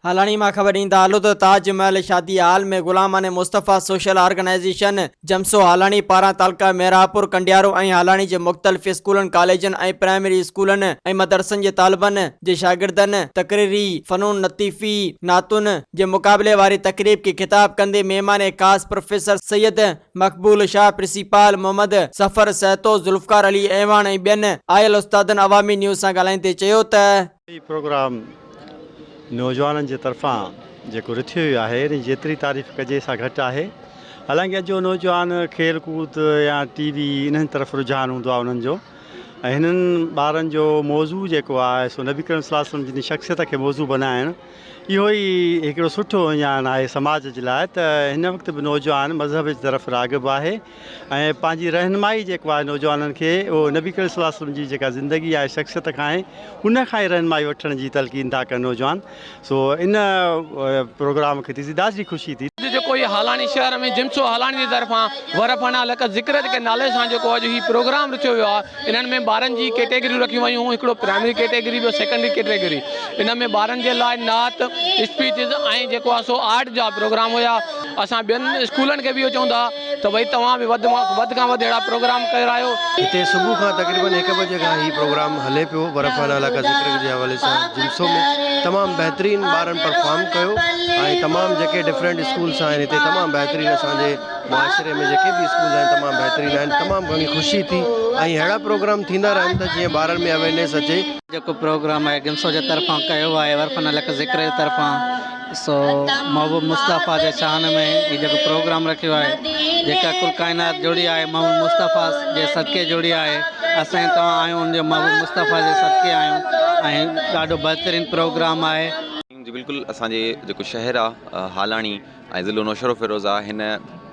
हालानी मां ख़बर ईंदा हलो तो ताजमहल शादी हाल में गुलामान मुस्तफ़ा सोशल ऑर्गेनाइजेशन जमसो हालानी पारा तालका मेरापुर कंडियारो ऐं हालानी जे मुख़्तलिफ़ स्कूलन कॉलेजन ऐं प्राइमरी स्कूलन ऐं मदरसन जे तालिबन जे शागिर्दन तकरीरी फनून लतीफ़ी नातुन जे मुक़ाबले वारी तकरीब के खिताब कंदे मेहमान ख़ास प्रोफेसर सैयद मकबूल शाह प्रिंसिपल मोहम्मद सफ़र सहतो जुल्फ़कार अली ऐवान ऐं ॿियनि आयल उस्तादन अवामी न्यूज़ सां ॻाल्हाईंदे चयो त प्रोग्राम नौजवाननि जे तरफ़ां जेको रिथियो वियो आहे इन जेतिरी तारीफ़ कजे सा घटि आहे। हालांकि अॼु नौजवान खेल कूद या टीवी इन्हनि तरफ़ रुझान हूंदो आहे उन्हनि जो ऐं हिननि ॿारनि जो मौज़ू जेको आहे सो नबी करीम सल्लल्लाहु अलैहि वसल्लम जी शख़्सियत खे मौज़ू बनाइण इहो ई हिकिड़ो सुठो इञान आहे समाज जे लाइ। त हिन वक़्तु बि नौजवान मज़हब जी तरफ़ राग़िब आहे ऐं पंहिंजी रहनुमाई जेको आहे नौजवाननि खे उहो नबी करीम सल्लल्लाहु अलैहि वसल्लम जी जेका ज़िंदगी आहे शख़्सियत खां आहे उन खां ई रहनुमाई वठण जी तलक़ीन था कनि नौजवान। सो इन प्रोग्राम खे ॾिसी ॾाढी ख़ुशी थी। जेको ये हालानी शहर में जिम्सो हालानी जी तरफ़ां वरफना लक ज़िक्र के नाले सां जेको अॼु ही प्रोग्राम रखियो वियो आहे इन्हनि में ॿारनि जी कैटेगरियूं रखियूं वयूं हिकिड़ो प्राइमरी कैटेगरी ॿियो सेकेंडरी कैटेगरी। इन में ॿारनि जे लाइ नात स्पीचिस ऐं जेको आहे सो आर्ट जा प्रोग्राम हुया। असां ॿियनि स्कूलनि खे बि इहो चवंदा त भई तव्हां बि वधि खां वधि अहिड़ा प्रोग्राम करायो। हिते सुबुह खां तक़रीबन 1 बजे खां ही प्रोग्राम हले पियो वरफना लक ज़िक्र जे हवाले सां जिम्सो में तमामु बहितरीन ॿारनि परफॉर्म कयो ऐं तमामु जेके डिफरेंट स्कूल्स आहिनि हिते तमामु बहितरीन असांजे मुआशरे में जेके बि स्कूल आहिनि तमामु बहितरीन आहिनि। तमामु घणी ख़ुशी थी ऐं अहिड़ा प्रोग्राम थींदा रहनि त जीअं ॿारनि में अवेयरनेस अचे। जेको प्रोग्राम आहे जिम्सो जे तरफ़ां कयो आहे वरफना लक ज़िक्र जे तरफ़ां सो महबूब मुस्तफ़ा जे शान में ही जेको प्रोग्राम रखियो आहे जेका कुल काइनात जोड़ी आहे महबूब मुस्तफ़ा जे सदके जोड़ी आहे। असां तव्हां आहियूं उनजे महबूब मुस्तफ़ा जे सदके आहियूं ऐं ॾाढो बहितरीन प्रोग्राम आहे। जी बिल्कुलु असांजे जेको शहर आहे हालानी ऐं ज़िलो नौशरो फ़िरोज़ आहे हिन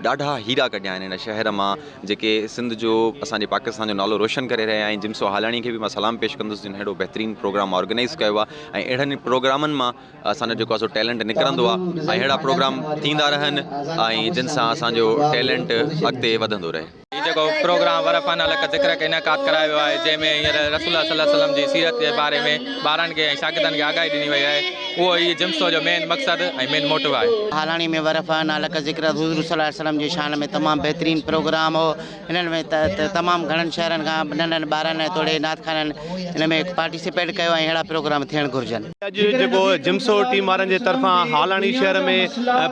ॾाढा हीरा कढिया आहिनि हिन शहर मां जेके सिंध जो असांजे पाकिस्तान जो नालो रोशन करे रहिया आहिनि। जिम्सो हालानी खे बि मां सलाम पेश कंदुसि जिन अहिड़ो बहितरीनु प्रोग्राम ऑर्गेनाइज़ कयो आहे ऐं अहिड़नि प्रोग्रामनि मां असांजो जेको आहे सो टैलेंट निकिरंदो आहे ऐं अहिड़ा प्रोग्राम थींदा रहनि ऐं जिन सां असांजो टैलेंट अॻिते वधंदो रहे। जेको प्रोग्राम वरफना लक ज़िक्र के इनकाद करायो वियो आहे जंहिंमें हींअर रसूल सल्लल्लाहु अलैहि वसल्लम जी सीरत जे बारे में ॿारनि खे ऐं शागिर्दनि खे आगाही ॾिनी वई आहे। उहो ई जिम्सो जो मेन मक़सदु ऐं मेन मोटिव आहे। हालानी में वरफना लक ज़िक्र हुज़ूर सल्लल्लाहु अलैहि वसल्लम जी शान में तमामु बहितरीन प्रोग्राम हो। हिननि में तमामु घणनि शहरनि खां नंढनि ॿारनि ऐं थोरे नात खाननि हिन में पार्टिसिपेट कयो ऐं अहिड़ा प्रोग्राम थियणु घुरिजनि। अॼु जेको जिम्सो टीम वारनि जे तरफ़ां हालानी शहर में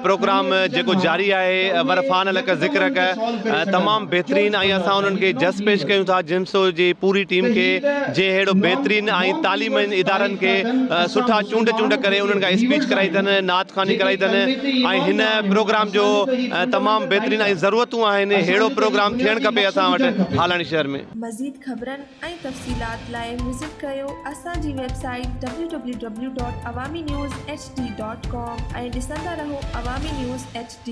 प्रोग्राम जेको जारी आहे वरफाना लक ज़िक्र तमामु बहितरीन ऐं असां उन्हनि खे जस पेश कयूं था जिम्सो जी पूरी टीम खे जे अहिड़ो बहितरीन ऐं तालीमी इदारनि खे सुठा चूंड करे उन्हनि खां स्पीच कराई अथनि नात ख़ानी कराई अथनि ऐं हिन प्रोग्राम जो तमामु बहितरीन ऐं ज़रूरतूं आहिनि। अहिड़ो प्रोग्राम थियणु खपे असां वटि हालानी शहर में। मज़ीद ख़बरनि ऐं तफ़सीलात लाइ विज़िट कयो असांजी वेबसाइट www.awamiNewsHD.com ऐं ॾिसंदा रहो अवामी न्यूज़ HD।